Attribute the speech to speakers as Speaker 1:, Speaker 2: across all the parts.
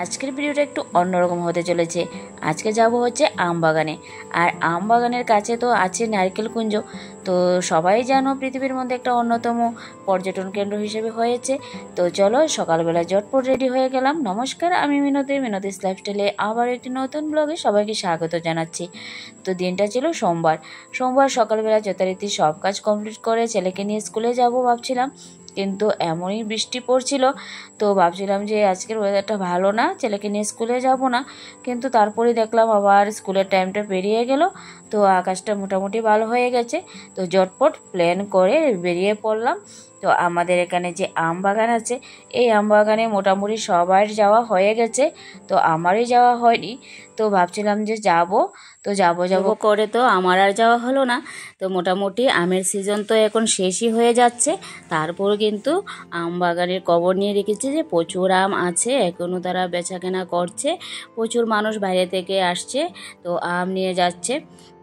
Speaker 1: আজকের ভিডিওটা একটু অন্যরকম হতে চলেছে। আজকে যাব হচ্ছে আম বাগানে। আর আম বাগানের কাছে তো আছে নারকেল কুঞ্জ। তো সবাই জানো পৃথিবীর মধ্যে একটা অন্যতম পর্যটন কেন্দ্র হিসেবে হয়েছে। তো চলো সকালবেলা ঝটপট রেডি হয়ে গেলাম। নমস্কার, আমি মিনতিস লাইফস্টাইলে আবার একটি নতুন ব্লগে সবাইকে স্বাগত জানাচ্ছি। তো দিনটা ছিল সোমবার সকালবেলা যথারীতি সব কাজ কমপ্লিট করে ছেলেকে নিয়ে স্কুলে যাব ভাবছিলাম, কিন্তু এমনই বৃষ্টি পড়ছিল। তো ভাবছিলাম যে আজকের ওয়েদারটা ভালো না, ছেলেকে নিয়ে স্কুলে যাব না, কিন্তু তারপরে দেখলাম আবার স্কুলের টাইমটা পেরিয়ে গেল। তো আকাশটা মোটামুটি ভালো হয়ে গেছে। তো ঝটপট প্ল্যান করে বেরিয়ে পড়লাম। তো আমাদের এখানে যে আম বাগান আছে, এই আম বাগানে মোটামুটি সবার যাওয়া হয়ে গেছে, তো আমারই যাওয়া হয়নি। তো ভাবছিলাম যে যাব করে তো আমার আর যাওয়া হলো না। তো মোটামুটি আমের সিজন তো এখন শেষই হয়ে যাচ্ছে, তারপর কিন্তু আম বাগানের খবর নিয়ে রেখেছে যে প্রচুর আম আছে, এখনও তারা বেচাকেনা করছে। প্রচুর মানুষ বাইরে থেকে আসছে, তো আম নিয়ে যাচ্ছে।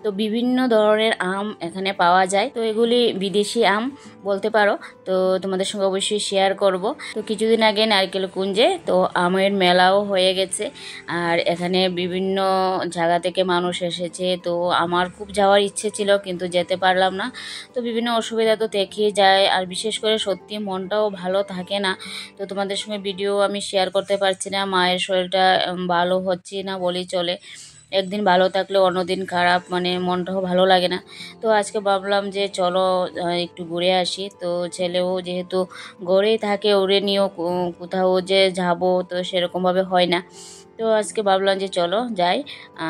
Speaker 1: তো বিভিন্ন ধরনের আম এখানে পাওয়া যায়, তো এগুলি বিদেশি আম বলতে পারো। তো তোমাদের সঙ্গে অবশ্যই শেয়ার করব। তো কিছুদিন আগে নারকেল কুঞ্জে তো আমের মেলাও হয়ে গেছে, আর এখানে বিভিন্ন জায়গা থেকে মানুষ এসেছে। তো আমার খুব যাওয়ার ইচ্ছে ছিল, কিন্তু যেতে পারলাম না। তো বিভিন্ন অসুবিধা তো দেখেই যায়, আর বিশেষ করে সত্যি মনটাও ভালো থাকে না। তো তোমাদের সঙ্গে ভিডিও আমি শেয়ার করতে পারছি না, মায়ের শরীরটা ভালো হচ্ছে না বলেই চলে। একদিন ভালো থাকলে অন্যদিন খারাপ, মানে মনটাও ভালো লাগে না। তো আজকে ভাবলাম যে চলো একটু ঘুরে আসি। তো ছেলেও যেহেতু ঘরেই থাকে, ওরে নিয়েও কোথাও যে যাব তো সেরকমভাবে হয় না। তো আজকে ভাবলাম যে চলো যাই।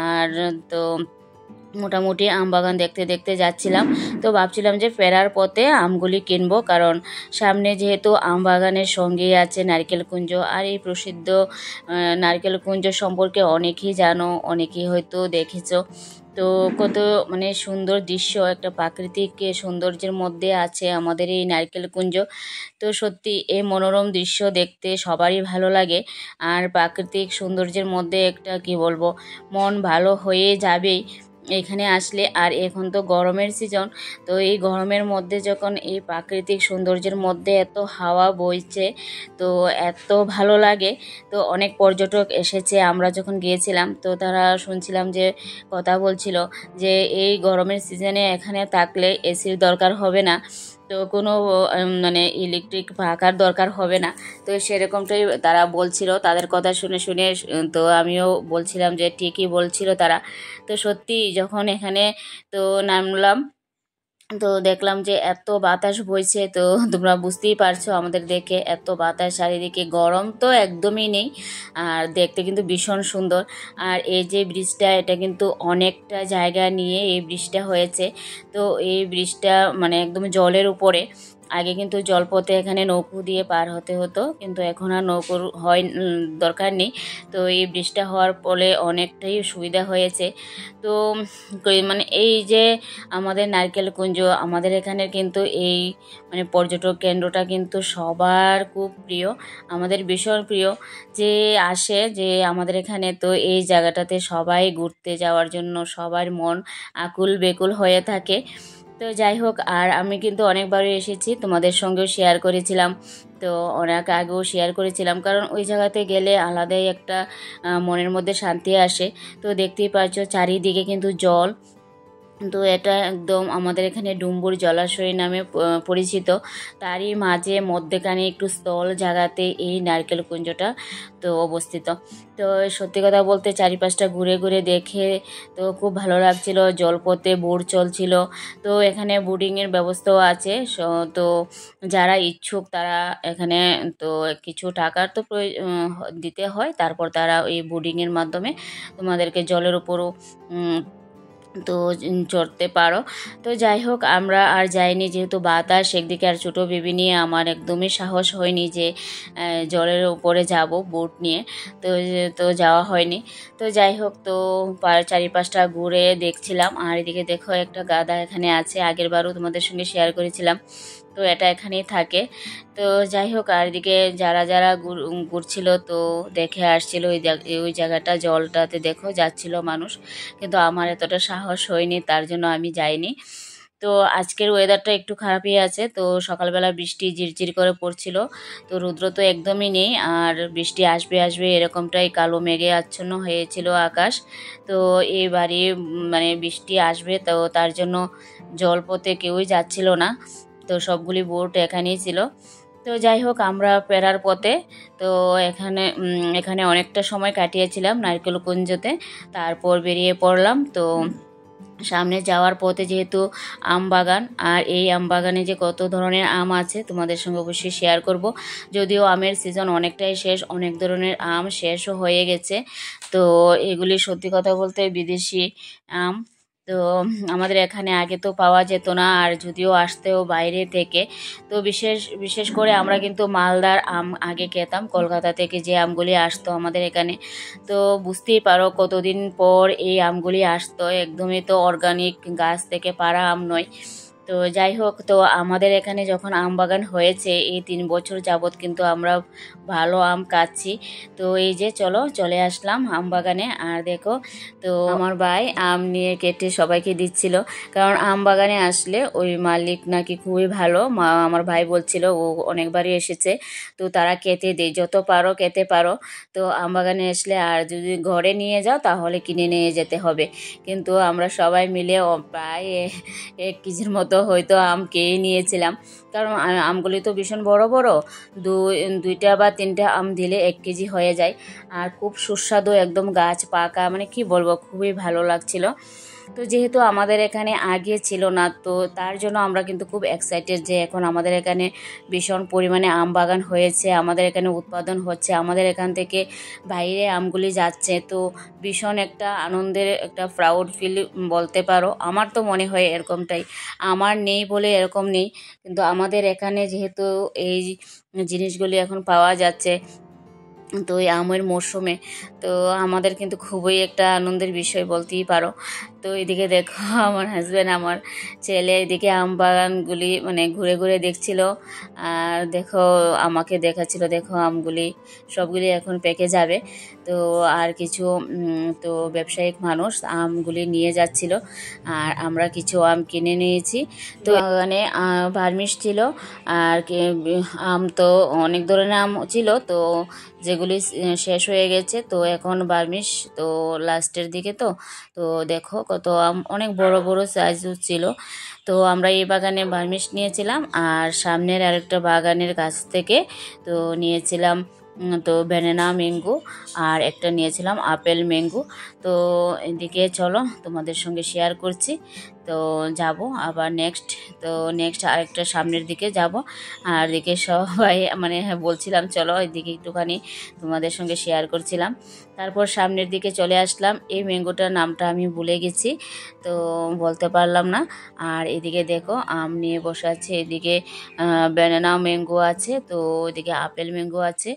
Speaker 1: আর তো মোটামুটি আম বাগান দেখতে দেখতে যাচ্ছিলাম। তো ভাবছিলাম যে ফেরার পথে আমগুলি কিনবো, কারণ সামনে যেহেতু আম বাগানের সঙ্গেই আছে নারকেল কুঞ্জ। আর এই প্রসিদ্ধ নারকেল কুঞ্জ সম্পর্কে অনেকেই জানো, অনেকেই হয়তো দেখেছো। তো কত মানে সুন্দর দৃশ্য, একটা প্রাকৃতিক সৌন্দর্যের মধ্যে আছে আমাদের এই নারকেল কুঞ্জ। তো সত্যি এই মনোরম দৃশ্য দেখতে সবারই ভালো লাগে। আর প্রাকৃতিক সৌন্দর্যের মধ্যে একটা কি বলবো, মন ভালো হয়ে যাবেই এখানে আসলে। আর এখন তো গরমের সিজন, তো এই গরমের মধ্যে যখন এই প্রাকৃতিক সৌন্দর্যের মধ্যে এত হাওয়া বইছে, তো এত ভালো লাগে। তো অনেক পর্যটক এসেছে, আমরা যখন গিয়েছিলাম তো তারা শুনছিলাম যে কথা বলছিল যে এই গরমের সিজনে এখানে থাকলে এসির দরকার হবে না, তো কোনো মানে ইলেকট্রিক পাখার দরকার হবে না। তো সেরকমটাই তারা বলছিল, তাদের কথা শুনে শুনে তো আমিও বলছিলাম যে ঠিকই বলছিল তারা। তো সত্যি যখন এখানে তো নামলাম, তো দেখলাম যে এত বাতাস বইছে। তো তোমরা বুঝতেই পারছো আমাদের দেখে এত বাতাস, চারিদিকে গরম তো একদমই নেই। আর দেখতে কিন্তু ভীষণ সুন্দর। আর এই যে ব্রিজটা, এটা কিন্তু অনেকটা জায়গা নিয়ে এই ব্রিজটা হয়েছে। তো এই ব্রিজটা মানে একদম জলের উপরে। আগে কিন্তু জলপথে এখানে নৌকো দিয়ে পার হতে হতো, কিন্তু এখন আর নৌকোর দরকার নেই। তো এই ব্রিজটা হওয়ার ফলে অনেকটাই সুবিধা হয়েছে। তো মানে এই যে আমাদের নারকেল কুঞ্জ, আমাদের এখানে কিন্তু এই মানে পর্যটক কেন্দ্রটা কিন্তু সবার খুব প্রিয়, আমাদের ভীষণ প্রিয়। যে আসে যে আমাদের এখানে, তো এই জায়গাটাতে সবাই ঘুরতে যাওয়ার জন্য সবার মন আকুল বেকুল হয়ে থাকে। তো যাই হোক, আর আমি কিন্তু অনেকবারই এসেছি, তোমাদের সঙ্গেও শেয়ার করেছিলাম। তো অনেক আগেও শেয়ার করেছিলাম, কারণ ওই জায়গাতে গেলে আলাদাই একটা মনের মধ্যে শান্তি আসে। তো দেখতেই পাচ্ছ চারিদিকে কিন্তু জল। তো এটা একদম আমাদের এখানে ডুম্বুর জলাশয় নামে পরিচিত। তারই মাঝে মধ্যেখানে একটু স্থল জায়গাতে এই নারকেল কুঞ্জটা তো অবস্থিত। তো সত্যি কথা বলতে চারিপাশটা ঘুরে ঘুরে দেখে তো খুব ভালো লাগছিল। জলপথে বোট চলছিল, তো এখানে বোটিংয়ের ব্যবস্থাও আছে। তো যারা ইচ্ছুক তারা এখানে তো কিছু টাকার তো দিতে হয়, তারপর তারা এই বোটিংয়ের মাধ্যমে তোমাদেরকে জলের উপরও তো চড়তে পারো। তো যাই হোক, আমরা আর যাইনি, যেহেতু বাতাস একদিকে, আর ছোটো বেবি নিয়ে আমার একদমই সাহস হয়নি যে জলের উপরে যাব বোট নিয়ে। তো তো যাওয়া হয়নি। তো যাই হোক, তো চারিপাশটা ঘুরে দেখছিলাম। আর এদিকে দেখো একটা গাধা এখানে আছে, আগের বারও তোমাদের সঙ্গে শেয়ার করেছিলাম। তো এটা এখানেই থাকে। তো যাই হোক, আর এদিকে যারা যারা ঘুরছিল তো দেখে আসছিল ওই জায়গাটা, জলটাতে দেখো যাচ্ছিল মানুষ, কিন্তু আমার এতটা সাহস হয়নি, তার জন্য আমি যাইনি। তো আজকের ওয়েদারটা একটু খারাপই আছে, তো সকালবেলা বৃষ্টি ঝিরঝির করে পড়ছিল, তো রৌদ্র তো একদমই নেই, আর বৃষ্টি আসবে আসবে এরকমটাই কালো মেঘে আচ্ছন্ন হয়েছিল আকাশ। তো এবারে মানে বৃষ্টি আসবে, তো তার জন্য জলপথে কেউই যাচ্ছিল না, তো সবগুলি বোট এখানেই ছিল। তো যাই হোক, আমরা ফেরার পথে তো এখানে অনেকটা সময় কাটিয়েছিলাম নারকেলকুঞ্জতে, তারপর বেরিয়ে পড়লাম। তো সামনে যাওয়ার পথে যেহেতু আম বাগান, আর এই আম বাগানে যে কত ধরনের আম আছে তোমাদের সঙ্গে অবশ্যই শেয়ার করব। যদিও আমের সিজন অনেকটাই শেষ, অনেক ধরনের আম শেষও হয়ে গেছে। তো এগুলি সত্যি কথা বলতে বিদেশি আম। তো আমাদের এখানে আগে তো পাওয়া যেত না, আর যদিও আসতেও বাইরে থেকে। তো বিশেষ বিশেষ করে আমরা কিন্তু মালদার আম আগে খেতাম, কলকাতা থেকে যে আমগুলি আসতো আমাদের এখানে। তো বুঝতেই পারো কতদিন পর এই আমগুলি আসতো, একদমই তো অর্গানিক গাছ থেকে পাড়া আম নয়। তো যাই হোক, তো আমাদের এখানে যখন আম বাগান হয়েছে এই 3 বছর যাবৎ কিন্তু আমরা ভালো আম খাচ্ছি। তো এই যে চলে আসলাম আম বাগানে, আর দেখো, তো আমার ভাই আম নিয়ে কেটে সবাইকে দিচ্ছিল, কারণ আম বাগানে আসলে ওই মালিক নাকি খুবই ভালো। আমার ভাই বলছিল, ও অনেকবারই এসেছে, তো তারা খেতে দেয়, যত পারো খেতে পারো। তো আম বাগানে আসলে আর যদি ঘরে নিয়ে যাও তাহলে কিনে নিয়ে যেতে হবে। কিন্তু আমরা সবাই মিলে প্রায় 1 কেজির মতো হয়তো আম খেয়ে নিয়েছিলাম, কারণ আমগুলি তো ভীষণ বড় বড়। দুইটা বা তিনটা আম দিলে 1 কেজি হয়ে যায়, আর খুব সুস্বাদু, একদম গাছ পাকা, মানে কি বলবো, খুবই ভালো লাগছিল। তো যেহেতু আমাদের এখানে আগে ছিল না, তো তার জন্য আমরা কিন্তু খুব এক্সাইটেড যে এখন আমাদের এখানে ভীষণ পরিমাণে আম বাগান হয়েছে, আমাদের এখানে উৎপাদন হচ্ছে, আমাদের এখান থেকে বাইরে আমগুলি যাচ্ছে। তো ভীষণ একটা আনন্দের, একটা প্রাউড ফিল বলতে পারো। আমার তো মনে হয় এরকমটাই, আমার নেই বলে এরকম নেই, কিন্তু আমাদের এখানে যেহেতু এই জিনিসগুলি এখন পাওয়া যাচ্ছে, তো এই আমের মরশুমে, তো আমাদের কিন্তু খুবই একটা আনন্দের বিষয় বলতেই পারো। তো এদিকে দেখো আমার হাজব্যান্ড, আমার ছেলে এদিকে আম বাগানগুলি মানে ঘুরে ঘুরে দেখছিল, আর দেখো আমাকে দেখাচ্ছিল, দেখো আমগুলি সবগুলি এখন পেকে যাবে। তো আর কিছু তো ব্যবসায়িক মানুষ আমগুলি নিয়ে যাচ্ছিল, আর আমরা কিছু আম কিনে নিয়েছি। তো এখানে ভার্মিস ছিল, আর আম তো অনেক ধরনের আম ছিল, তো যেগুলি শেষ হয়ে গেছে, তো এখন বার্মিশ তো লাস্টের দিকে। তো তো দেখো কত আম, অনেক বড় বড় সাইজ ছিল। তো আমরা এই বাগানে বার্মিশ নিয়েছিলাম, আর সামনের আরেকটা বাগানের কাছ থেকে তো নিয়েছিলাম তো ব্যানানা ম্যাঙ্গো, আর একটা নিয়েছিলাম আপেল ম্যাঙ্গো। তো এদিকে চলো তোমাদের সঙ্গে শেয়ার করছি। তো যাব আবার নেক্সট, তো নেক্সট আরেকটা সামনের দিকে যাব, আর এদিকে সবাই মানে বলছিলাম চলো এদিকে একটুখানি তোমাদের সঙ্গে শেয়ার করছিলাম। তারপর সামনের দিকে চলে আসলাম, এই ম্যাঙ্গোটার নামটা আমি ভুলে গেছি, তো বলতে পারলাম না। আর এদিকে দেখো আম নিয়ে বসে আছে, এদিকে ব্যানানা ম্যাঙ্গো আছে, তো ওইদিকে আপেল ম্যাঙ্গো আছে।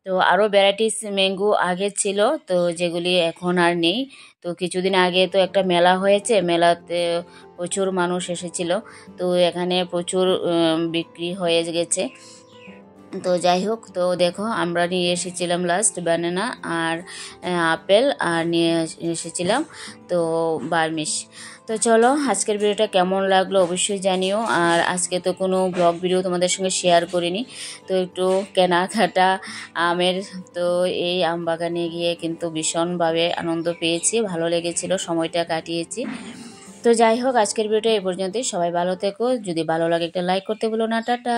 Speaker 1: তো আরও ভ্যারাইটিস ম্যাঙ্গো আগে ছিল, তো যেগুলি এখন আর নেই। তো কিছুদিন আগে তো একটা মেলা হয়েছে, মেলাতে প্রচুর মানুষ এসেছিল, তো এখানে প্রচুর বিক্রি হয়ে গেছে। তো যাই হোক, তো দেখো আমরা নিয়ে এসেছিলাম লাস্ট ব্যানানা আর আপেল, আর নিয়ে এসেছিলাম তো বার্মিশ। তো চলো আজকের ভিডিওটা কেমন লাগলো অবশ্যই জানিও। আর আজকে তো কোনো ব্লগ ভিডিও তোমাদের সঙ্গে শেয়ার করিনি, তো একটু কেনাকাটা আমের, তো এই আম বাগানে গিয়ে কিন্তু ভীষণভাবে আনন্দ পেয়েছি, ভালো লেগেছিল, সময়টা কাটিয়েছি। তো যাই হোক, আজকের ভিডিওটা এই পর্যন্তই। সবাই ভালো থেকো, যদি ভালো লাগে একটা লাইক করতে ভুলো না। টাটা।